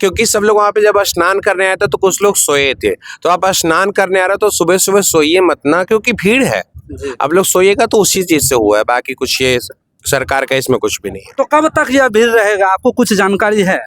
क्योंकि सब लोग वहाँ पे जब स्नान करने आए थे तो कुछ लोग सोए थे, तो आप स्नान करने आ रहे हो तो सुबह सुबह सोइए मत ना, क्योंकि भीड़ है। आप लोग सोइएगा तो उसी चीज से हुआ है, बाकी कुछ ये सरकार का इसमें कुछ भी नहीं है। तो कब तक यह भीड़ रहेगा, आपको कुछ जानकारी है?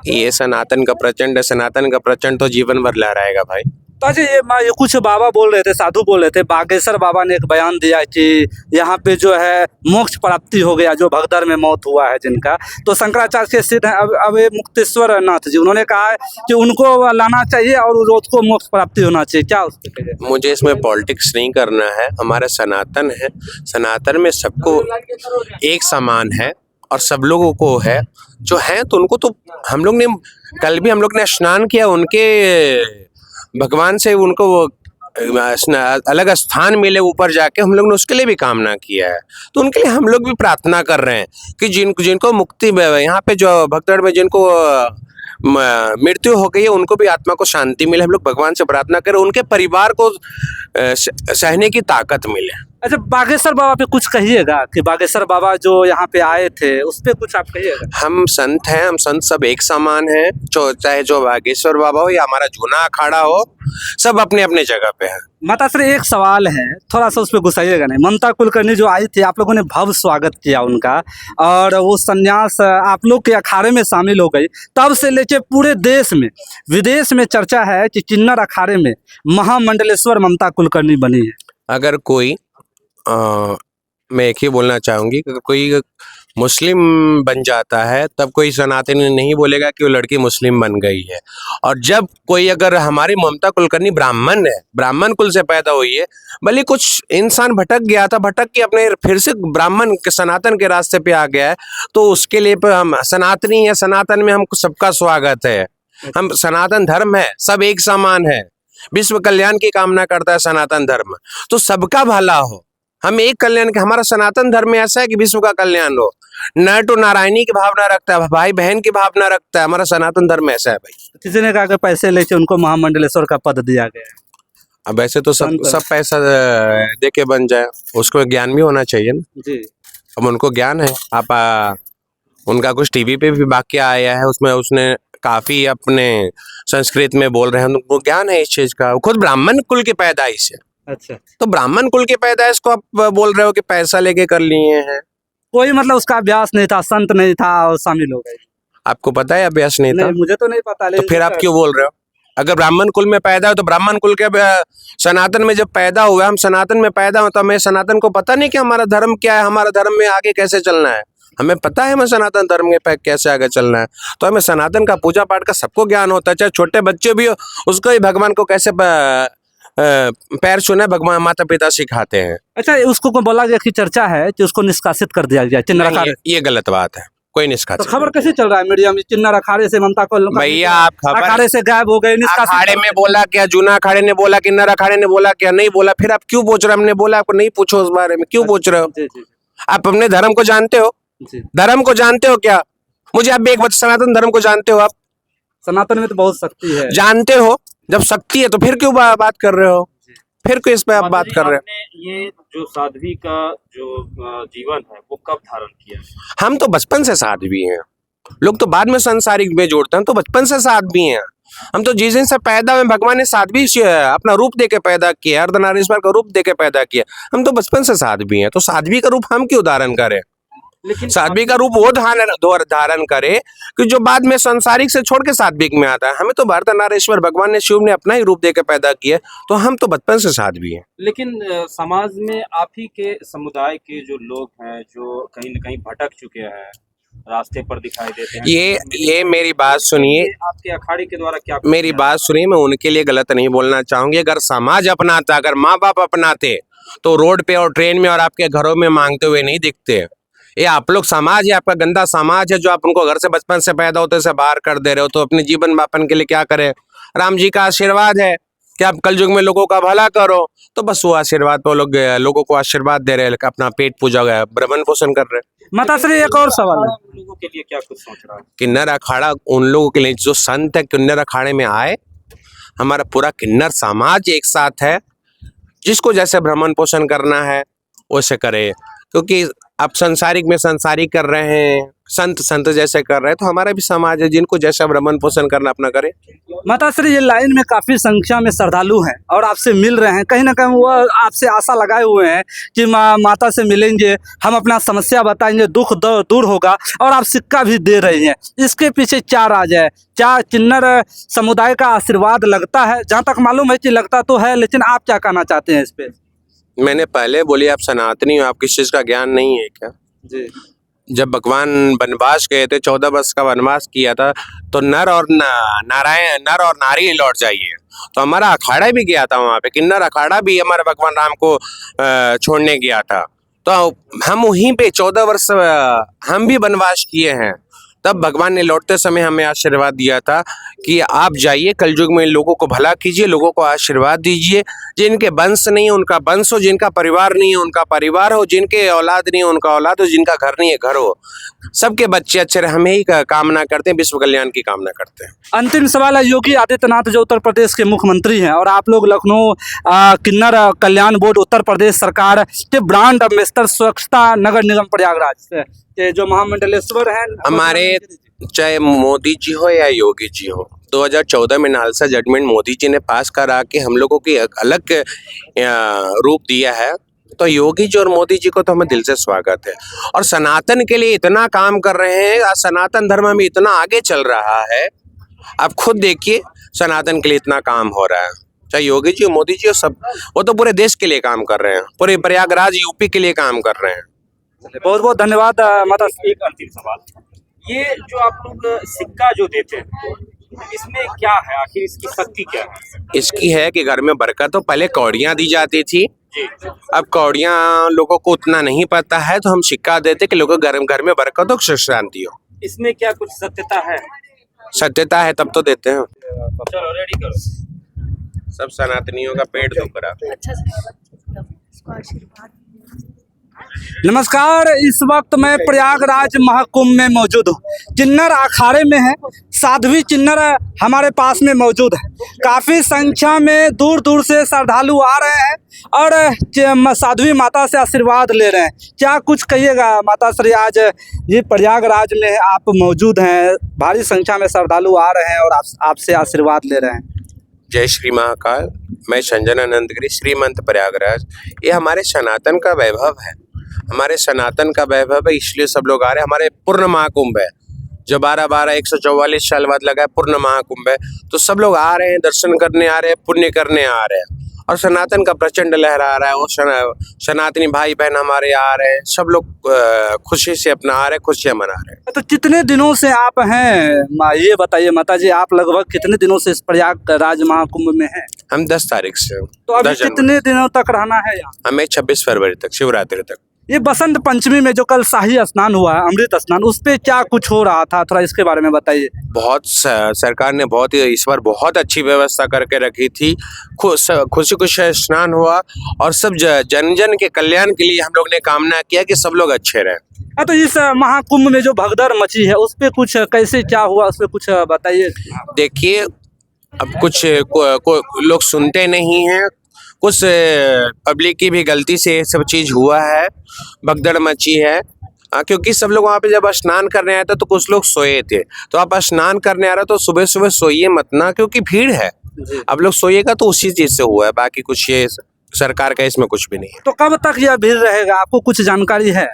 ये सनातन का प्रचंड है, सनातन का प्रचंड तो जीवन भर लहराएगा भाई। तो अजय ये कुछ बाबा बोल रहे थे, साधु बोल रहे थे, बागेश्वर बाबा ने एक बयान दिया कि यहाँ पे जो है मोक्ष प्राप्ति हो गया, जो भगदड़ में मौत हुआ है जिनका। तो शंकराचार्य के सिद्ध अब ये मुक्तेश्वर नाथ जी, उन्होंने कहा है कि उनको लाना चाहिए और उसको मोक्ष प्राप्ति होना चाहिए, क्या उसके कहिए? मुझे इसमें पॉलिटिक्स नहीं करना है, हमारा सनातन है, सनातन में सबको एक समान है और सब लोगों को है, जो है तो उनको तो हम लोग ने कल भी हम लोग ने स्नान किया, उनके भगवान से उनको अलग स्थान मिले ऊपर जाके, हम लोग ने उसके लिए भी कामना किया है। तो उनके लिए हम लोग भी प्रार्थना कर रहे हैं कि जिनको मुक्ति, यहाँ पे जो भगदड़ में जिनको मृत्यु हो गई है उनको भी आत्मा को शांति मिले, हम लोग भगवान से प्रार्थना करें, उनके परिवार को सहने की ताकत मिले। अच्छा, बागेश्वर बाबा पे कुछ कहिएगा कि बागेश्वर बाबा जो यहाँ पे आए थे उस पे कुछ आप कहिएगा। हम संत हैं, हम संत सब एक समान हैं, चाहे जो बागेश्वर बाबा हो या हमारा जूना अखाड़ा हो, सब अपने अपने जगह पे है। माताश्री, एक सवाल है, थोड़ा सा उस पर गुस्साइएगा नहीं। ममता कुलकर्णी जो आई थी, आप लोगों ने भव्य स्वागत किया उनका, और वो संन्यास आप लोग के अखाड़े में शामिल हो गई। तब से लेके पूरे देश में, विदेश में चर्चा है कि किन्नर अखाड़े में महामंडलेश्वर ममता कुलकर्णी बनी है। अगर कोई मैं एक ही बोलना चाहूँगी कि कोई मुस्लिम बन जाता है तब कोई सनातनी नहीं बोलेगा कि वो लड़की मुस्लिम बन गई है। और जब कोई, अगर हमारी ममता कुलकर्णी ब्राह्मण है, ब्राह्मण कुल से पैदा हुई है, भले कुछ इंसान भटक गया था, भटक के अपने फिर से ब्राह्मण के सनातन के रास्ते पे आ गया है, तो उसके लिए हम सनातनी है, सनातन में हम सबका स्वागत है। हम सनातन धर्म है, सब एक समान है, विश्व कल्याण की कामना करता है सनातन धर्म, तो सबका भला हो। हम एक कल्याण के, हमारा सनातन धर्म में ऐसा है कि विश्व का कल्याण हो, नर टू नारायणी की भावना रखता है, भाई बहन की भावना रखता है, हमारा सनातन धर्म ऐसा है भाई। किसी ने कहा कि पैसे लेके उनको महामंडलेश्वर का पद दिया गया। अब वैसे तो सब पैसा दे के बन जाए, उसको ज्ञान भी होना चाहिए ना जी। अब उनको ज्ञान है। आप उनका कुछ टीवी पे भी वाक्य आया है, उसमें उसने काफी अपने संस्कृत में बोल रहे हैं, उनको ज्ञान है इस चीज का, खुद ब्राह्मण कुल की पैदाइश है। अच्छा, तो ब्राह्मण कुल की पैदाइश को आप बोल रहे हो कि पैसा लेके कर लिए हैं? कोई मतलब उसका अभ्यास नहीं था, संत नहीं था और शामिल हो गए। आपको पता है अभ्यास नहीं था? मुझे तो नहीं पता। तो फिर आप क्यों बोल रहे हो? अगर ब्राह्मण कुल में पैदा हो तो ब्राह्मण कुल के सनातन में जब पैदा हुआ, हम सनातन में पैदा हो, तो हमें सनातन को पता नहीं कि हमारा धर्म क्या है, हमारा धर्म में आगे कैसे चलना है। हमें पता है हमें सनातन धर्म के कैसे आगे चलना है। तो हमें सनातन का पूजा पाठ का सबको ज्ञान होता है, चाहे छोटे बच्चे भी हो, उसको ही भगवान को कैसे पैर छूना भगवान माता पिता सिखाते हैं। अच्छा, उसको बोला गया कि चर्चा है कि उसको निष्कासित कर दिया गया किन्नर अखाड़े। ये गलत बात है, कोई निष्कासित। तो खबर कैसे चल रहा है मीडिया में, किन्नर अखाड़े से ममता को भैया आप खबर अखाड़े से गायब हो गए, अखाड़े में बोला क्या, जूना अखाड़े ने बोला, किन्नर अखाड़े ने बोला क्या? नहीं बोला। फिर आप क्यों पूछ रहे हो? हमने बोला आपको नहीं पूछो उस बारे में, क्यों पूछ रहे हो? आप अपने धर्म को जानते हो? धर्म को जानते हो क्या? मुझे आप एक बात, सनातन धर्म को जानते हो आप? सनातन में तो बहुत शक्ति है। जानते हो? जब शक्ति है तो फिर क्यों बात कर रहे हो? फिर क्यों इस पे आप बात कर रहे हो? ये जो साध्वी का जो जीवन है वो कब धारण किया? हम तो बचपन से साध्वी हैं, लोग तो बाद में संसारिक में जोड़ते हैं, तो बचपन से साध्वी हैं हम। तो जिस दिन से पैदा हुए भगवान ने साध्वी अपना रूप देके पैदा किया, अर्धनारीश्वर का रूप देके पैदा किया, हम तो बचपन से साध्वी हैं। तो साध्वी का रूप हम क्यों धारण करें? लेकिन साध्वी का रूप वो धारण करे कि जो बाद में संसारिक से छोड़ के साध्विक में आता है। हमें तो अर्धनारीश्वर भगवान ने, शिव ने अपना ही रूप देके पैदा किया, तो हम तो बचपन से साध्वी हैं। लेकिन समाज में आप ही के समुदाय के जो लोग हैं जो कहीं न कहीं भटक चुके हैं, रास्ते पर दिखाई देते हैं, ये मेरी बात सुनिए, आपके अखाड़े के द्वारा क्या मेरी बात सुनिए, मैं उनके लिए गलत नहीं बोलना चाहूंगी। अगर समाज अपनाता, अगर माँ बाप अपनाते, तो रोड पे और ट्रेन में और आपके घरों में मांगते हुए नहीं दिखते। ये आप लोग समाज है, आपका गंदा समाज है, जो आप उनको घर से बचपन से पैदा होते से बाहर कर दे रहे हो। तो अपने जीवन यापन के लिए क्या करें? राम जी का आशीर्वाद है कि आप कल युग में लोगों का भला करो, तो बस वो आशीर्वाद पे लोगों को आशीर्वाद दे रहे हैं, अपना पेट पूजा गया, भ्रमण पोषण कर रहे हैं। माताश्री, एक और सवाल है, लोगों के लिए क्या कुछ सोच रहा है? किन्नर अखाड़ा उन लोगों के लिए जो संत है, किन्नर अखाड़े में आए, हमारा पूरा किन्नर समाज एक साथ है, जिसको जैसे भ्रमण पोषण करना है वैसे करे। क्योंकि अब संसारिक में संसारिक कर रहे हैं, संत संत जैसे कर रहे हैं, तो हमारा भी समाज है जिनको जैसा भ्रमण पोषण करना अपना करे। माताश्री, ये लाइन में काफी संख्या में श्रद्धालु हैं और आपसे मिल रहे हैं, कहीं ना कहीं वो आपसे आशा लगाए हुए हैं कि माता से मिलेंगे, हम अपना समस्या बताएंगे, दुख दूर होगा, और आप सिक्का भी दे रही हैं। इसके पीछे क्या राज है? क्या किन्नर समुदाय का आशीर्वाद लगता है? जहाँ तक मालूम है कि लगता तो है, लेकिन आप क्या कहना चाहते हैं इस पे? मैंने पहले बोली आप सनातनी हो, आपको इस चीज का ज्ञान नहीं है क्या? जी जब भगवान वनवास गए थे, 14 वर्ष का वनवास किया था, तो नर और नारी लौट जाइए। तो हमारा अखाड़ा भी गया था वहाँ पे, किन्नर अखाड़ा भी हमारे भगवान राम को छोड़ने गया था। तो हम वहीं पे 14 वर्ष हम भी वनवास किए हैं। तब भगवान ने लौटते समय हमें आशीर्वाद दिया था कि आप जाइए, कलयुग में लोगों को भला कीजिए, लोगों को आशीर्वाद दीजिए। जिनके वंश नहीं है उनका वंश हो, जिनका परिवार नहीं है उनका परिवार हो, जिनके औलाद नहीं है उनका औलाद हो, जिनका घर नहीं है घर हो, सबके बच्चे अच्छे रहे। हम यही कामना करते हैं, विश्व कल्याण की कामना करते हैं। अंतिम सवाल है, योगी आदित्यनाथ जो उत्तर प्रदेश के मुख्यमंत्री हैं और आप लोग लखनऊ किन्नर कल्याण बोर्ड उत्तर प्रदेश सरकार के ब्रांड एम्बेसडर स्वच्छता नगर निगम प्रयागराज के जो महामंडलेश्वर हैं, हमारे चाहे मोदी जी हो या योगी जी हो, 2014 में नालसा जजमेंट मोदी जी ने पास करा के हम लोगों की एक अलग रूप दिया है। तो योगी जी और मोदी जी को तो हमें दिल से स्वागत है, और सनातन के लिए इतना काम कर रहे हैं, सनातन धर्म में इतना आगे चल रहा है। आप खुद देखिए, सनातन के लिए इतना काम हो रहा है, चाहे योगी जी मोदी जी हो, सब वो तो पूरे देश के लिए काम कर रहे हैं, पूरे प्रयागराज यूपी के लिए काम कर रहे हैं। बहुत बहुत धन्यवाद माता। एक अंतिम सवाल, ये जो आप लोग सिक्का जो देते हैं, इसमें क्या है, आखिर इसकी शक्ति क्या है? इसकी है कि घर में बरकत हो। पहले कौड़ियाँ दी जाती थी, अब कौड़ियाँ लोगों को उतना नहीं पता है, तो हम सिक्का देते कि लोगों के घर में बरकत हो, सुख शांति हो। इसमें क्या कुछ सत्यता है? सत्यता है तब तो देते हैं। चलो रेडी करो। सब सनातनियों का पेट दुख रहा। अच्छा से इसको आशीर्वाद। नमस्कार, इस वक्त मैं प्रयागराज महाकुंभ में मौजूद हूँ। किन्नर अखाड़े में है, साध्वी किन्नर हमारे पास में मौजूद है। काफ़ी संख्या में दूर दूर से श्रद्धालु आ रहे हैं और साध्वी माता से आशीर्वाद ले रहे हैं। क्या कुछ कहिएगा माता श्री, आज ये प्रयागराज में आप मौजूद हैं, भारी संख्या में श्रद्धालु आ रहे हैं और आपसे आशीर्वाद ले रहे हैं। जय श्री महाकाल। मैं संजनानंद गिरी, श्रीमंत प्रयागराज। ये हमारे सनातन का वैभव है, हमारे सनातन का वैभव है, इसलिए सब लोग आ रहे हैं। हमारे पूर्ण महाकुंभ है जो 144 साल बाद लगा है, पूर्ण महाकुंभ है, तो सब लोग आ रहे हैं, दर्शन करने आ रहे हैं, पुण्य करने आ रहे हैं, और सनातन का प्रचंड लहरा रहा है। वो सनातनी भाई बहन हमारे आ रहे हैं, सब लोग खुशी से अपना आ रहे हैं, खुशियाँ मना रहे हैं। तो कितने दिनों से आप हैं, ये बताइए माता जी, आप लगभग कितने दिनों से इस प्रयागराज महाकुंभ में हैं? हम 10 तारीख से, तो अभी 10 जनवरी। कितने दिनों तक रहना है यहाँ? हमें 26 फरवरी तक, शिवरात्रि तक। ये बसंत पंचमी में जो कल शाही स्नान हुआ है, अमृत स्नान, उस पे क्या कुछ हो रहा था, थोड़ा इसके बारे में बताइए। बहुत सरकार ने बहुत इस बार बहुत अच्छी व्यवस्था करके रखी थी। खुशी खुशी स्नान हुआ, और सब जन जन के कल्याण के लिए हम लोग ने कामना किया कि सब लोग अच्छे रहें। तो इस महाकुंभ में जो भगदड़ मची है, उस पे कुछ कैसे क्या हुआ, उस पे कुछ बताइए। देखिए, अब कुछ लोग सुनते नहीं हैं, कुछ पब्लिक की भी गलती से ये सब चीज़ हुआ है, भगदड़ मची है। क्योंकि सब लोग वहाँ पे जब स्नान करने आए थे तो कुछ लोग सोए थे, तो आप स्नान करने आ रहे हो तो सुबह सुबह सोइए मत ना, क्योंकि भीड़ है। अब लोग सोइएगा तो उसी चीज़ से हुआ है, बाकी कुछ ये सरकार का इसमें कुछ भी नहीं है। तो कब तक यह भीड़ रहेगा, आपको कुछ जानकारी है?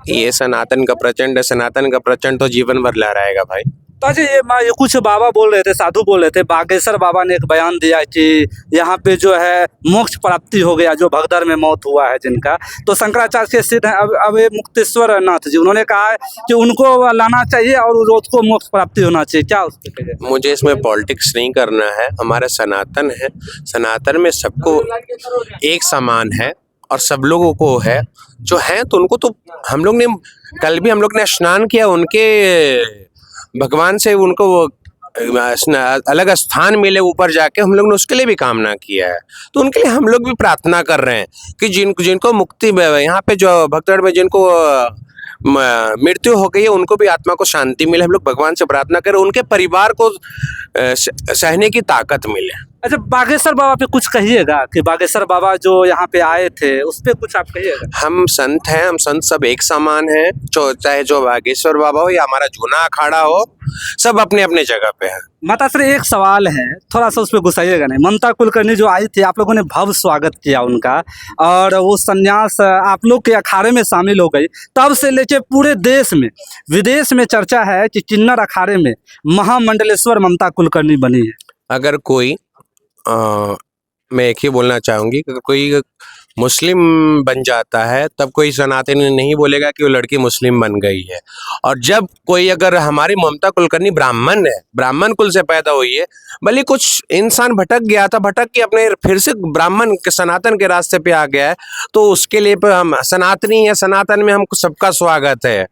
ये सनातन का प्रचंड है, सनातन का प्रचंड तो जीवन भर लहराएगा भाई। तो अजय, ये कुछ बाबा बोल रहे थे, साधु बोल रहे थे, बागेश्वर बाबा ने एक बयान दिया कि यहाँ पे जो है मोक्ष प्राप्ति हो गया, जो भगदड़ में मौत हुआ है जिनका। तो शंकराचार्य के सिद्ध हैं अब मुक्तेश्वर नाथ जी, उन्होंने कहा है कि उनको लाना चाहिए और उसको मोक्ष प्राप्ति होना चाहिए। क्या उस पर? मुझे इसमें पॉलिटिक्स नहीं करना है, हमारा सनातन है, सनातन में सबको एक समान है और सब लोगों को है, जो है तो उनको तो हम लोग ने कल भी हम लोग ने स्नान किया, उनके भगवान से उनको अलग स्थान मिले ऊपर जाके, हम लोग ने उसके लिए भी कामना किया है। तो उनके लिए हम लोग भी प्रार्थना कर रहे हैं कि जिनको मुक्ति, यहाँ पे जो भगदड़ में जिनको मृत्यु हो गई है, उनको भी आत्मा को शांति मिले। हम लोग भगवान से प्रार्थना करें, उनके परिवार को सहने की ताकत मिले। अच्छा, बागेश्वर बाबा पे कुछ कहिएगा कि बागेश्वर बाबा जो यहाँ पे आए थे उस पे कुछ आप कहिएगा। हम संत हैं, हम संत सब एक समान हैं, चाहे जो बागेश्वर बाबा हो या हमारा जूना अखाड़ा हो, सब अपने अपने जगह पे है। माताश्री, एक सवाल है, थोड़ा सा उस पर गुस्साइएगा नहीं। ममता कुलकर्णी जो आई थी, आप लोगों ने भव्य स्वागत किया उनका, और वो संन्यास आप लोग के अखाड़े में शामिल हो गई। तब से लेके पूरे देश में, विदेश में चर्चा है कि किन्नर अखाड़े में महामंडलेश्वर ममता कुलकर्णी बनी है। अगर कोई मैं एक ही बोलना चाहूँगी कि अगर कोई मुस्लिम बन जाता है तब कोई सनातनी नहीं बोलेगा कि वो लड़की मुस्लिम बन गई है। और जब कोई, अगर हमारी ममता कुलकर्णी ब्राह्मण है, ब्राह्मण कुल से पैदा हुई है, भले कुछ इंसान भटक गया था, भटक के अपने फिर से ब्राह्मण के सनातन के रास्ते पे आ गया है, तो उसके लिए हम सनातनी है, सनातन में हम सबका स्वागत है।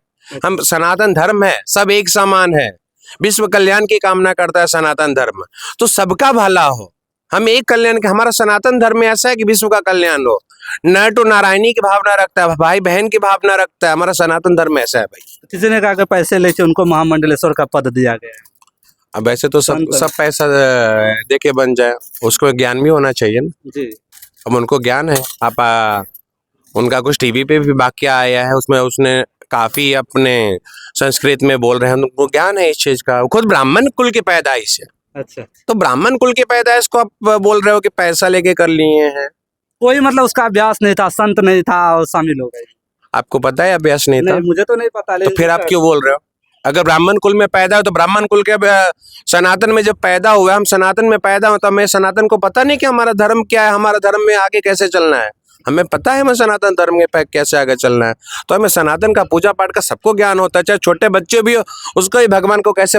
हम सनातन धर्म है, सब एक समान है, विश्व कल्याण की कामना करता है सनातन धर्म, तो सबका भला हो। हम एक कल्याण के, हमारा सनातन धर्म में ऐसा है कि विश्व का कल्याण हो, नर टू नारायणी की भावना रखता है, भाई बहन की भावना रखता है, हमारा सनातन धर्म ऐसा है भाई। किसी ने कहा कि पैसे लेके उनको महामंडलेश्वर का पद दिया गया है। अब वैसे तो सब पैसा दे के बन जाए, उसको ज्ञान भी होना चाहिए ना जी। अब उनको ज्ञान है। आप उनका कुछ टीवी पे भी वाक्य आया है, उसमें उसने काफी अपने संस्कृत में बोल रहे हैं, उनको ज्ञान है इस चीज का। खुद ब्राह्मण कुल की पैदाइश है, अच्छा, तो ब्राह्मण कुल की पैदाइश को आप बोल रहे हो कि पैसा लेके कर लिए हैं। कोई मतलब उसका अभ्यास नहीं था, संत नहीं था और शामिल हो गए। आपको पता है अभ्यास नहीं था? नहीं, मुझे तो नहीं पता। तो फिर आप क्यों बोल रहे हो? अगर ब्राह्मण कुल में पैदा हो तो ब्राह्मण कुल के सनातन में जब पैदा हुआ, हम सनातन में पैदा हो, तो हमें सनातन को पता नहीं कि हमारा धर्म क्या है, हमारा धर्म में आगे कैसे चलना है। हमें पता है हमें सनातन धर्म के पे कैसे आगे चलना है। तो हमें सनातन का पूजा पाठ का सबको ज्ञान होता है, चाहे छोटे बच्चे भी हो, उसको ही भगवान को कैसे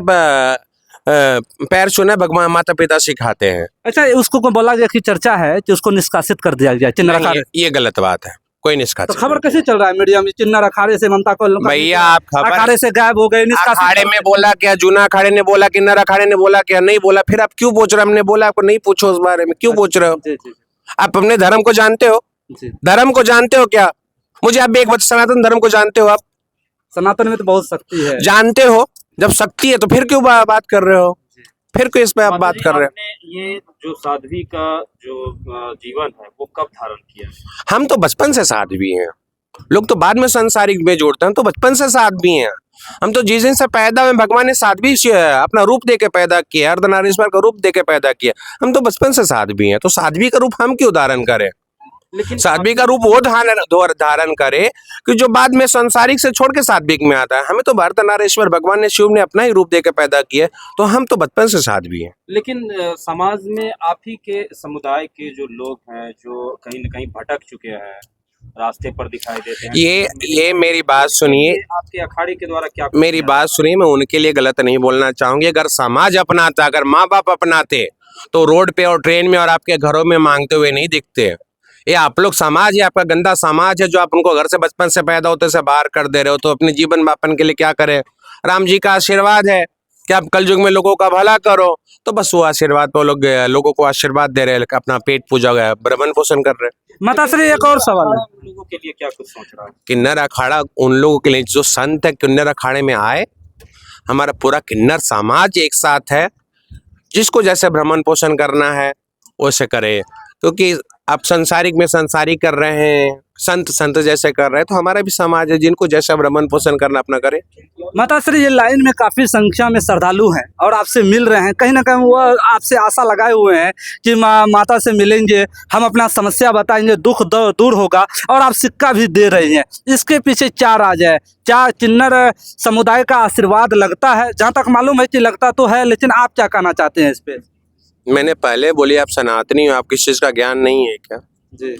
पैर छूना भगवान माता पिता सिखाते हैं। अच्छा, उसको को बोला गया कि चर्चा है कि उसको निष्कासित कर दिया गया चिन्नर अखाड़े। ये गलत बात है, कोई निष्कासित। तो खबर कैसे चल रहा है मीडिया में, चिन्नर अखाड़े से ममता को भैया आप खबर अखाड़े से गायब हो गए, अखाड़े में बोला क्या, जूना अखाड़े ने बोला, किन्नर अखाड़े ने बोला क्या? नहीं बोला। फिर आप क्यों पूछ रहे हो? हमने बोला आपको नहीं पूछो उस बारे में, क्यों पूछ रहे हो? जी जी आप अपने धर्म को जानते हो? जी। धर्म को जानते हो क्या? मुझे आप एक बात, सनातन धर्म को जानते हो आप? सनातन में तो बहुत शक्ति है। जानते हो? जब शक्ति है तो फिर क्यों बात कर रहे हो? फिर क्यों इस पे आप बात कर रहे हो? आपने ये जो साध्वी का जो जीवन है वो कब धारण किया? हम तो बचपन से साध्वी हैं, लोग तो बाद में संसारिक में जोड़ते हैं, तो बचपन से साध्वी हैं हम। तो जिस दिन से पैदा हुए भगवान ने साध्वी से अपना रूप दे के पैदा किया, अर्धनारीश्वर का रूप दे के पैदा किया। हम तो बचपन से साध्वी हैं, तो साध्वी का रूप हम क्यों धारण करें? लेकिन साध्वी का रूप वो धारण करे कि जो बाद में संसारिक से छोड़ के साध्विक में आता है। हमें तो अर्धनारीश्वर भगवान ने, शिव ने अपना ही रूप दे के पैदा किया, तो हम तो बचपन से साध्वी हैं। लेकिन समाज में आप ही के समुदाय के जो लोग हैं जो कहीं न कहीं भटक चुके हैं, रास्ते पर दिखाई देते हैं, ये मेरी बात सुनिए, आपके अखाड़े के द्वारा क्या मेरी बात सुनिए, मैं उनके लिए गलत नहीं बोलना चाहूंगी। अगर समाज अपनाता, अगर माँ बाप अपनाते, तो रोड पे और ट्रेन में और आपके घरों में मांगते हुए नहीं दिखते। ये आप लोग समाज, ये आपका गंदा समाज है जो आप उनको घर से बचपन से पैदा होते से बाहर कर दे रहे हो। तो अपने जीवन यापन के लिए क्या करें? राम जी का आशीर्वाद है कि आप कल युग में लोगों का भला करो, तो बस वो आशीर्वाद पे लोगों को आशीर्वाद दे रहे हैं, अपना पेट पूजा गया, भरण पोषण कर रहे हैं। माताश्री, एक और सवाल है, उन लोगों के लिए क्या कुछ सोच रहा है? किन्नर अखाड़ा उन लोगों के लिए जो संत है, किन्नर अखाड़े में आए, हमारा पूरा किन्नर समाज एक साथ है, जिसको जैसे भ्रमण पोषण करना है वैसे करे। क्योंकि आप संसारिक में संसारिक कर रहे हैं, संत जैसे कर रहे हैं, तो हमारा भी समाज है जिनको जैसा भ्रमण पोषण करना अपना करे। माताश्री, ये लाइन में काफी संख्या में श्रद्धालु हैं और आपसे मिल रहे हैं, कहीं ना कहीं वो आपसे आशा लगाए हुए हैं कि माता से मिलेंगे, हम अपना समस्या बताएंगे, दुख दूर होगा, और आप सिक्का भी दे रही हैं। इसके पीछे क्या राज है? क्या किन्नर समुदाय का आशीर्वाद लगता है? जहाँ तक मालूम है कि लगता तो है, लेकिन आप क्या कहना चाहते हैं इस पे? मैंने पहले बोली आप सनातनी हो, आप किस चीज का ज्ञान नहीं है क्या? जी।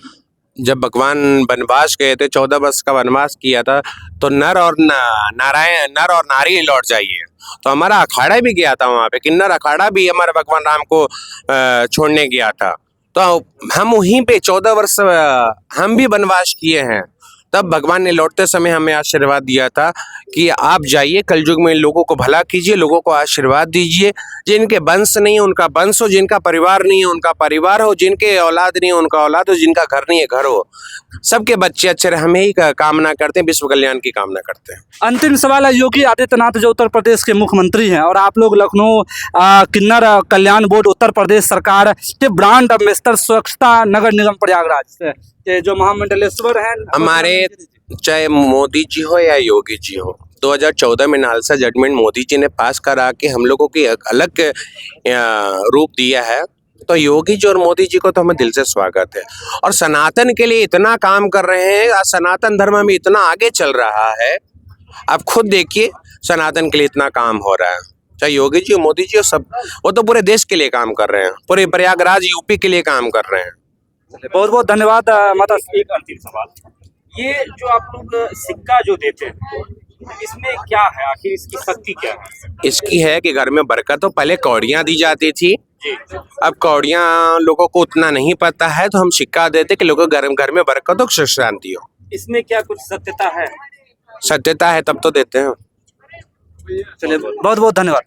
जब भगवान वनवास गए थे, 14 वर्ष का वनवास किया था, तो नर और नारी लौट जाइए। तो हमारा अखाड़ा भी गया था वहाँ पे, किन्नर अखाड़ा भी हमारे भगवान राम को छोड़ने गया था। तो हम वहीं पे 14 वर्ष हम भी वनवास किए हैं। तब भगवान ने लौटते समय हमें आशीर्वाद दिया था कि आप जाइए कलयुग में लोगों को भला कीजिए, लोगों को आशीर्वाद दीजिए। जिनके वंश नहीं है उनका वंश हो, जिनका परिवार नहीं है उनका परिवार हो, जिनके औलाद नहीं है उनका औलाद हो, जिनका घर नहीं है घर हो। सबके बच्चे अच्छे रहे, हम यही कामना करते हैं, विश्व कल्याण की कामना करते हैं। अंतिम सवाल है, योगी आदित्यनाथ जो उत्तर प्रदेश के मुख्यमंत्री हैं और आप लोग लखनऊ किन्नर कल्याण बोर्ड उत्तर प्रदेश सरकार के ब्रांड एम्बेसडर स्वच्छता नगर निगम प्रयागराज से ये जो महामंडलेश्वर हैं हमारे चाहे मोदी जी हो या योगी जी हो, 2014 में नालसा जजमेंट मोदी जी ने पास करा के हम लोगों की एक अलग रूप दिया है। तो योगी जी और मोदी जी को तो हमें दिल से स्वागत है। और सनातन के लिए इतना काम कर रहे हैं, आज सनातन धर्म में इतना आगे चल रहा है। आप खुद देखिए, सनातन के लिए इतना काम हो रहा है। चाहे योगी जी मोदी जी हो, सब वो तो पूरे देश के लिए काम कर रहे हैं, पूरे प्रयागराज यूपी के लिए काम कर रहे हैं। बहुत बहुत धन्यवाद माता। एक अंतिम सवाल, ये जो आप लोग सिक्का जो देते हैं इसमें क्या है, आखिर इसकी शक्ति क्या है? इसकी है कि घर में बरकत हो। पहले कौड़ियाँ दी जाती थी, जी अब कौड़ियाँ लोगों को उतना नहीं पता है, तो हम सिक्का देते कि लोगों के घर में बरकत हो, सुख शांति हो। इसमें क्या कुछ सत्यता है? सत्यता है तब तो देते हैं। चलिए बहुत बहुत धन्यवाद।